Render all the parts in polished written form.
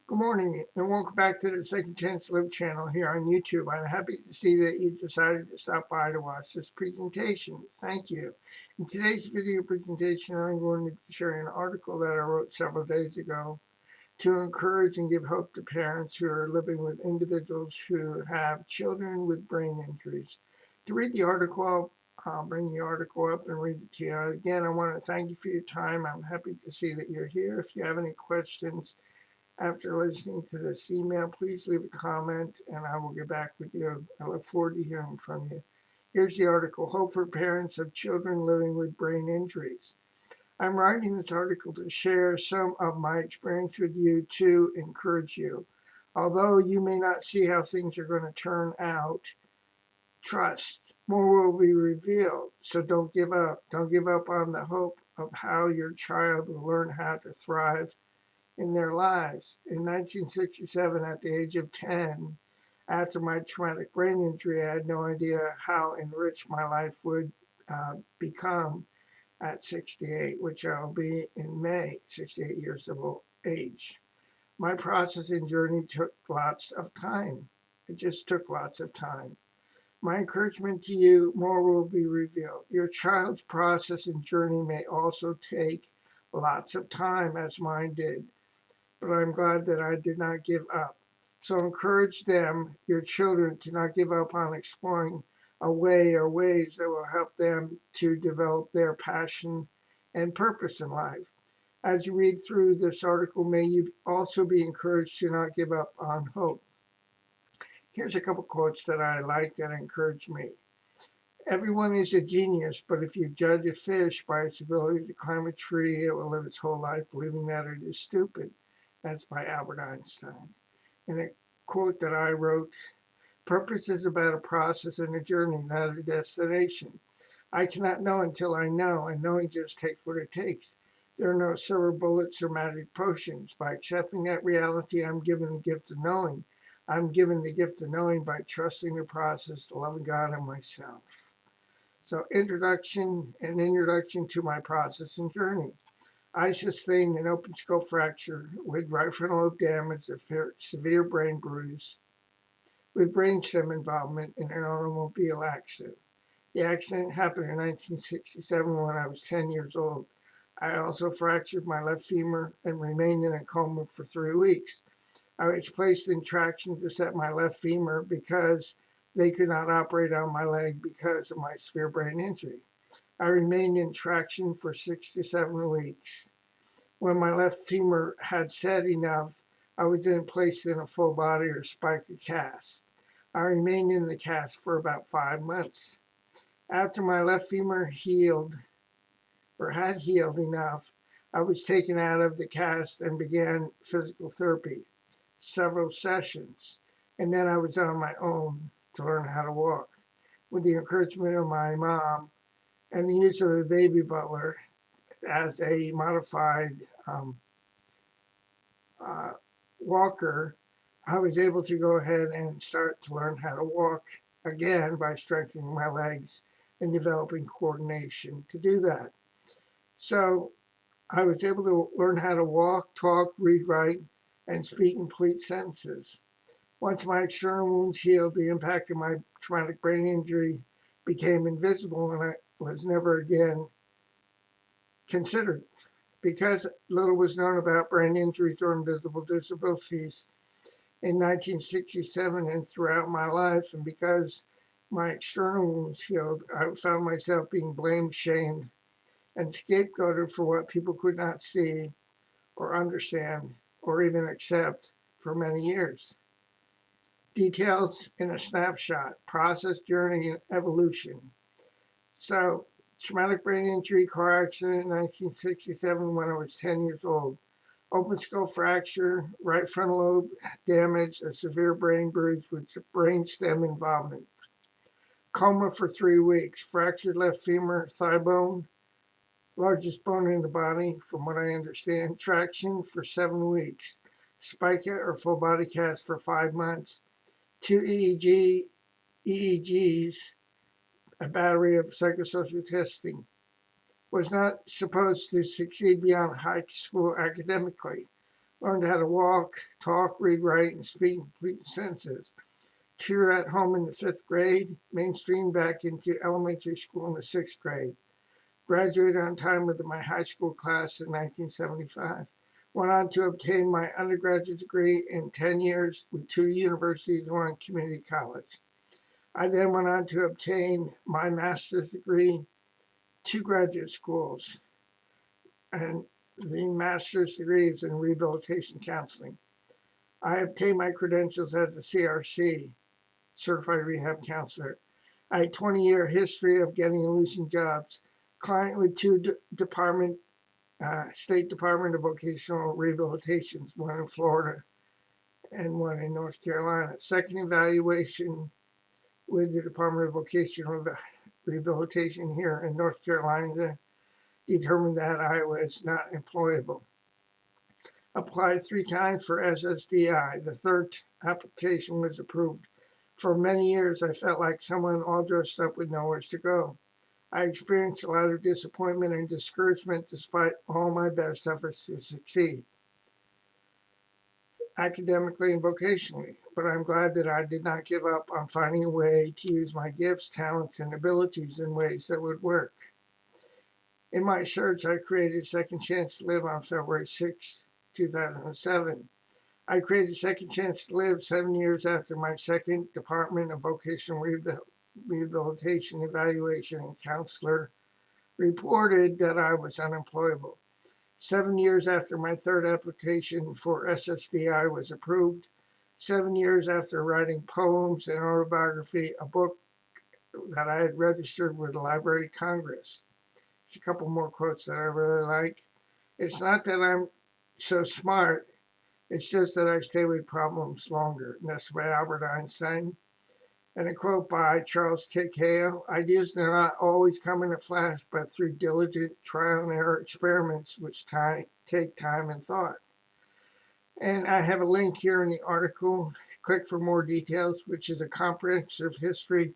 Good morning and welcome back to the Second Chance Live channel here on YouTube. I'm happy to see that you decided to stop by to watch this presentation. Thank you. In today's video presentation, I'm going to be sharing an article that I wrote several days ago to encourage and give hope to parents who are living with individuals who have children with brain injuries. To read the article, I'll bring the article up and read it to you. Again, I want to thank you for your time. I'm happy to see that you're here. If you have any questions, after listening to this email, please leave a comment and I will get back with you. I look forward to hearing from you. Here's the article, Hope for Parents of Children Living with Brain Injuries. I'm writing this article to share some of my experience with you to encourage you. Although you may not see how things are going to turn out, trust. More will be revealed. So don't give up. Don't give up on the hope of how your child will learn how to thrive in their lives. In 1967, at the age of 10, after my traumatic brain injury, I had no idea how enriched my life would become at 68, which I'll be in May, 68 years of age. My processing journey took lots of time. It just took lots of time. My encouragement to you, more will be revealed. Your child's processing journey may also take lots of time, as mine did, but I'm glad that I did not give up. So encourage them, your children, to not give up on exploring a way or ways that will help them to develop their passion and purpose in life. As you read through this article, may you also be encouraged to not give up on hope. Here's a couple quotes that I like that encourage me. Everyone is a genius, but if you judge a fish by its ability to climb a tree, it will live its whole life believing that it is stupid. That's by Albert Einstein. And a quote that I wrote, purpose is about a process and a journey, not a destination. I cannot know until I know, and knowing just takes what it takes. There are no silver bullets or magic potions. By accepting that reality, I'm given the gift of knowing. I'm given the gift of knowing by trusting the process, the love of God and myself. So introduction to my process and journey. I sustained an open skull fracture with right frontal lobe damage, a severe brain bruise, with brainstem involvement in an automobile accident. The accident happened in 1967 when I was 10 years old. I also fractured my left femur and remained in a coma for 3 weeks. I was placed in traction to set my left femur because they could not operate on my leg because of my severe brain injury. I remained in traction for 6 to 7 weeks. When my left femur had set enough, I was then placed in a full body or spica cast. I remained in the cast for about 5 months. After my left femur healed, or had healed enough, I was taken out of the cast and began physical therapy, several sessions, and then I was on my own to learn how to walk. With the encouragement of my mom and the use of a baby butler as a modified uh, walker, I was able to go ahead and start to learn how to walk again by strengthening my legs and developing coordination to do that. So I was able to learn how to walk, talk, read, write, and speak complete sentences. Once my external wounds healed, the impact of my traumatic brain injury became invisible and I was never again considered. Because little was known about brain injuries or invisible disabilities in 1967 and throughout my life, and because my external wounds healed, I found myself being blamed, shamed, and scapegoated for what people could not see or understand or even accept for many years. Details in a snapshot, process, journey, and evolution. So, traumatic brain injury, car accident in 1967 when I was 10 years old. Open skull fracture, right frontal lobe damage, a severe brain bruise with brainstem involvement. Coma for 3 weeks, fractured left femur, thigh bone, largest bone in the body, from what I understand. Traction for 7 weeks. Spica or full body cast for 5 months. 2 EEGs, a battery of psychosocial testing. Was not supposed to succeed beyond high school academically. Learned how to walk, talk, read, write, and speak in complete sentences. Tutor at home in the 5th grade, mainstream back into elementary school in the 6th grade. Graduated on time with my high school class in 1975. Went on to obtain my undergraduate degree in 10 years with 2 universities and 1 community college. I then went on to obtain my master's degree, 2 graduate schools, and the master's degree is in rehabilitation counseling. I obtained my credentials as a CRC, Certified Rehab Counselor. I had 20-year history of getting and losing jobs. Client with 2 State Department of Vocational Rehabilitations, 1 in Florida and 1 in North Carolina. Second evaluation with the Department of Vocational Rehabilitation here in North Carolina determined that I was not employable. Applied 3 times for SSDI. The 3rd application was approved. For many years, I felt like someone all dressed up with nowhere to go. I experienced a lot of disappointment and discouragement despite all my best efforts to succeed, academically and vocationally. But I'm glad that I did not give up on finding a way to use my gifts, talents, and abilities in ways that would work. In my search, I created Second Chance to Live on February 6, 2007. I created Second Chance to Live 7 years after my 2nd Department of Vocational Rehabilitation Evaluation and Counselor reported that I was unemployable. 7 years after my 3rd application for SSDI was approved. 7 years after writing poems and autobiography, a book that I had registered with the Library of Congress. There's a couple more quotes that I really like. It's not that I'm so smart, it's just that I stay with problems longer. And that's by Albert Einstein. And a quote by Charles K. Hale: ideas do not always come in a flash, but through diligent trial and error experiments which take time and thought. And I have a link here in the article. Click for more details, which is a comprehensive history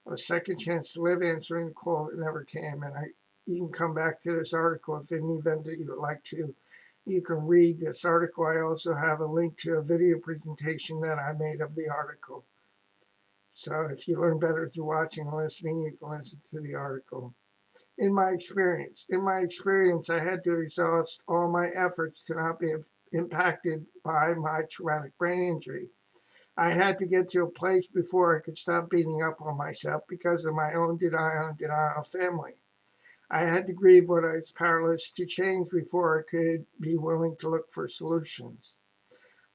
of a Second Chance to Live, answering the call that never came. And you can come back to this article if in the event that you would like to. You can read this article. I also have a link to a video presentation that I made of the article. So if you learn better through watching and listening, you can listen to the article. In my experience, I had to exhaust all my efforts to not be impacted by my traumatic brain injury. I had to get to a place before I could stop beating up on myself because of my own denial family. I had to grieve what I was powerless to change before I could be willing to look for solutions.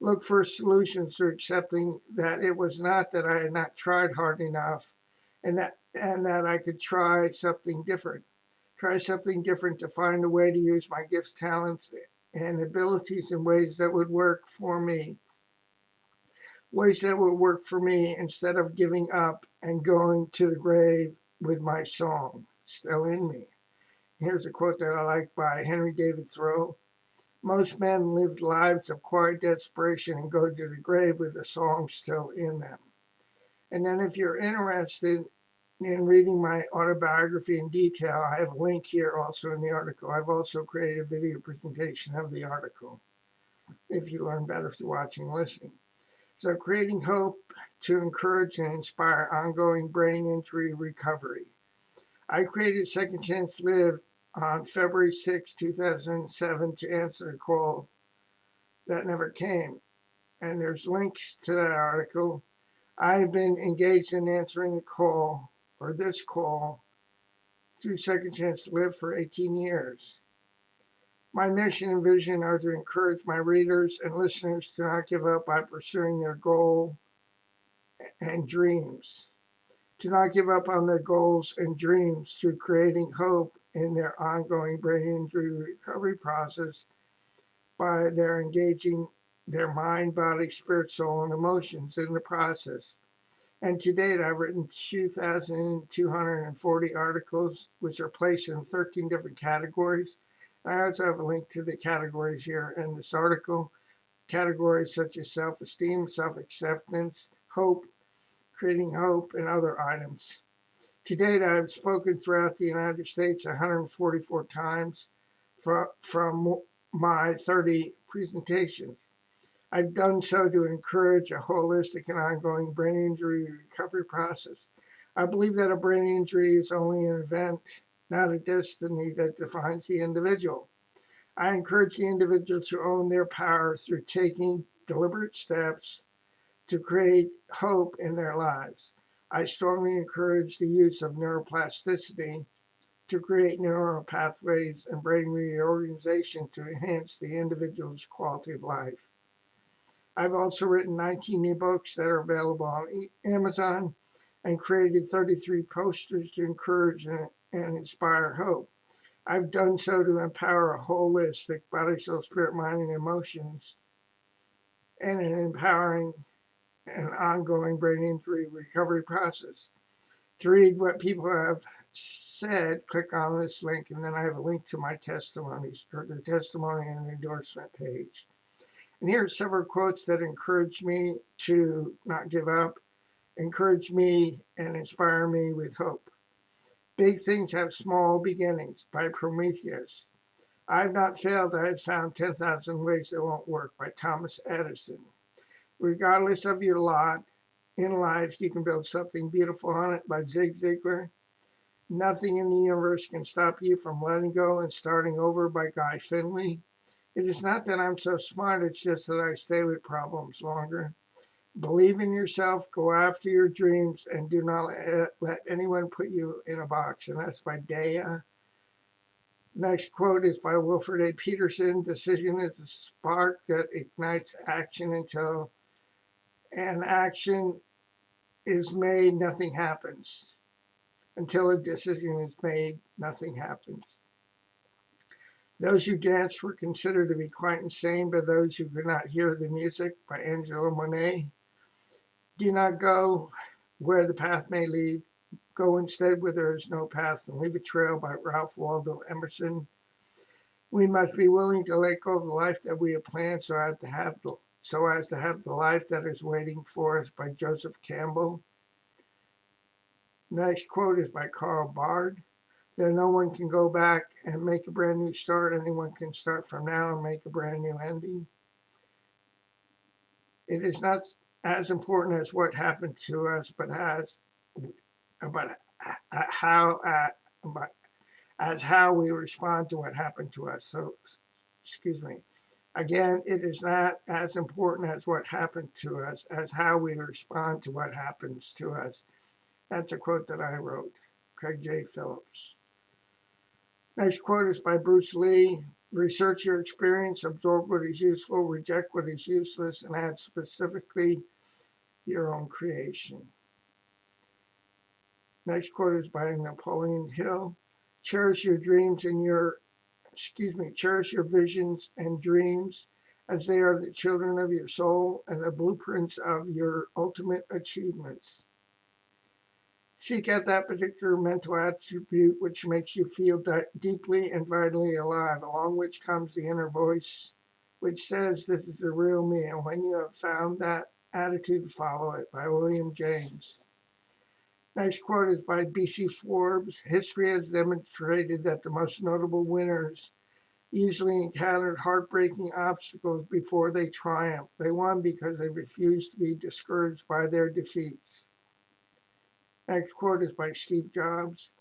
Look for solutions through accepting that it was not that I had not tried hard enough and that I could try something different. Try something different to find a way to use my gifts, talents, and abilities in ways that would work for me. Ways that would work for me instead of giving up and going to the grave with my song still in me. Here's a quote that I like by Henry David Thoreau. Most men live lives of quiet desperation and go to the grave with a song still in them. And then if you're interested in reading my autobiography in detail, I have a link here also in the article. I've also created a video presentation of the article if you learn better through watching and listening. So creating hope to encourage and inspire ongoing brain injury recovery. I created Second Chance to Live on February 6, 2007 to answer the call that never came. And there's links to that article. I've been engaged in answering the call, or this call, through Second Chance to Live for 18 years. My mission and vision are to encourage my readers and listeners to not give up by pursuing their goal and dreams. To not give up on their goals and dreams through creating hope in their ongoing brain injury recovery process by their engaging their mind, body, spirit, soul, and emotions in the process. And to date, I've written 2,240 articles, which are placed in 13 different categories. I also have a link to the categories here in this article. Categories such as self-esteem, self-acceptance, hope, creating hope, and other items. To date, I have spoken throughout the United States 144 times from my 30 presentations. I've done so to encourage a holistic and ongoing brain injury recovery process. I believe that a brain injury is only an event, not a destiny that defines the individual. I encourage the individual to own their power through taking deliberate steps to create hope in their lives. I strongly encourage the use of neuroplasticity to create neural pathways and brain reorganization to enhance the individual's quality of life. I've also written 19 ebooks that are available on Amazon and created 33 posters to encourage and inspire hope. I've done so to empower a holistic body, soul, spirit, mind, and emotions, and an empowering and ongoing brain injury recovery process. To read what people have said, click on this link, and then I have a link to my testimonies, or the testimony and endorsement page. And here are several quotes that encourage me to not give up, encourage me, and inspire me with hope. Big things have small beginnings by Prometheus. I've not failed, I have found 10,000 ways that won't work by Thomas Edison. Regardless of your lot in life, you can build something beautiful on it by Zig Ziglar. Nothing in the universe can stop you from letting go and starting over by Guy Finley. It is not that I'm so smart, it's just that I stay with problems longer. Believe in yourself, go after your dreams, and do not let anyone put you in a box. And that's by Daya. Next quote is by Wilfred A. Peterson. Decision is the spark that ignites action. Until an action is made, nothing happens. Until a decision is made, nothing happens. Those who danced were considered to be quite insane by those who could not hear the music by Angela Monet. Do not go where the path may lead. Go instead where there is no path and leave a trail by Ralph Waldo Emerson. We must be willing to let go of the life that we have planned so as to have the life that is waiting for us by Joseph Campbell. Next quote is by Carl Bard. That no one can go back and make a brand new start. Anyone can start from now and make a brand new ending. It is not as important as what happened to us, but as how we respond to what happened to us. So, excuse me. Again, it is not as important as what happened to us as how we respond to what happens to us. That's a quote that I wrote. Craig J. Phillips. Next quote is by Bruce Lee. Research your experience, absorb what is useful, reject what is useless, and add specifically your own creation. Next quote is by Napoleon Hill. Cherish your visions and dreams, as they are the children of your soul and the blueprints of your ultimate achievements. Seek out that particular mental attribute which makes you feel deeply and vitally alive, along which comes the inner voice which says, this is the real me. And when you have found that attitude, follow it, by William James. Next quote is by B.C. Forbes. History has demonstrated that the most notable winners usually encountered heartbreaking obstacles before they triumphed. They won because they refused to be discouraged by their defeats. Next quote is by Steve Jobs.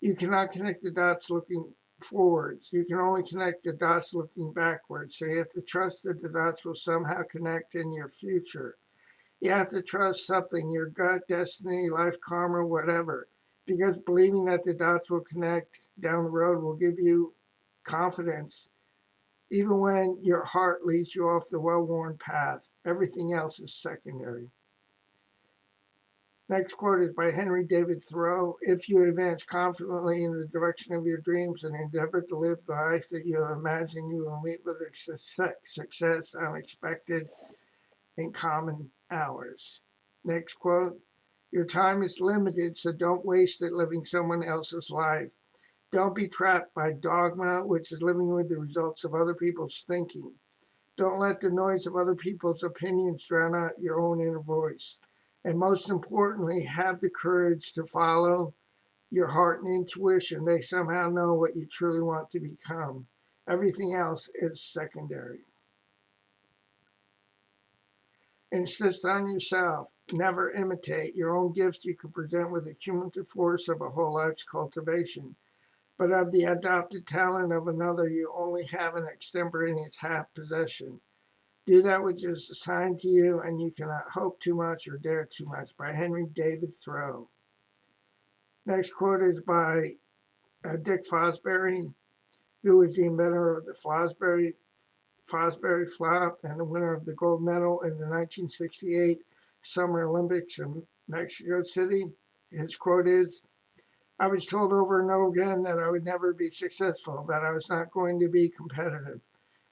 You cannot connect the dots looking forwards. You can only connect the dots looking backwards. So you have to trust that the dots will somehow connect in your future. You have to trust something, your gut, destiny, life karma, whatever. Because believing that the dots will connect down the road will give you confidence. Even when your heart leads you off the well-worn path, everything else is secondary. Next quote is by Henry David Thoreau. If you advance confidently in the direction of your dreams and endeavor to live the life that you have imagined, you will meet with success unexpected in common hours. Next quote. Your time is limited, so don't waste it living someone else's life. Don't be trapped by dogma, which is living with the results of other people's thinking. Don't let the noise of other people's opinions drown out your own inner voice. And most importantly, have the courage to follow your heart and intuition. They somehow know what you truly want to become. Everything else is secondary. Insist on yourself. Never imitate. Your own gift you can present with the cumulative force of a whole life's cultivation. But of the adopted talent of another, you only have an extemporaneous half possession. Do that which is assigned to you, and you cannot hope too much or dare too much. By Henry David Thoreau. Next quote is by Dick Fosbury, who was the inventor of the Fosbury flop and the winner of the gold medal in the 1968 Summer Olympics in Mexico City. His quote is, "I was told over and over again that I would never be successful, that I was not going to be competitive,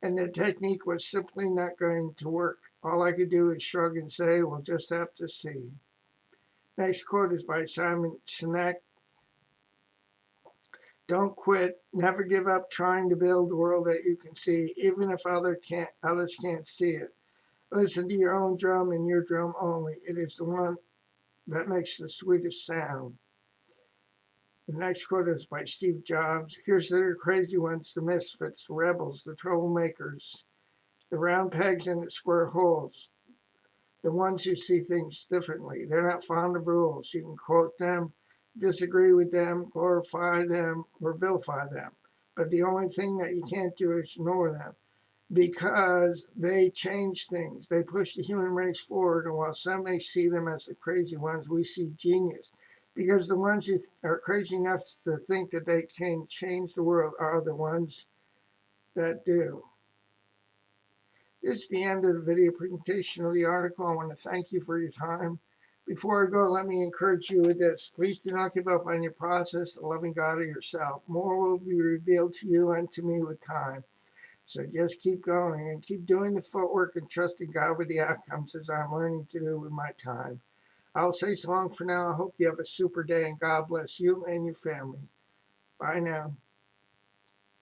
and the technique was simply not going to work. All I could do is shrug and say, we'll just have to see." Next quote is by Simon Sinek. "Don't quit. Never give up trying to build the world that you can see, even if others can't see it. Listen to your own drum and your drum only. It is the one that makes the sweetest sound." The next quote is by Steve Jobs. "Here's the crazy ones, the misfits, the rebels, the troublemakers, the round pegs in the square holes, the ones who see things differently. They're not fond of rules. You can quote them, disagree with them, glorify them, or vilify them. But the only thing that you can't do is ignore them, because they change things. They push the human race forward, and while some may see them as the crazy ones, we see genius. Because the ones who are crazy enough to think that they can change the world are the ones that do." This is the end of the video presentation of the article. I want to thank you for your time. Before I go, let me encourage you with this. Please do not give up on your process of loving God or yourself. More will be revealed to you and to me with time. So just keep going and keep doing the footwork and trusting God with the outcomes, as I'm learning to do with my time. I'll say so long for now. I hope you have a super day, and God bless you and your family. Bye now.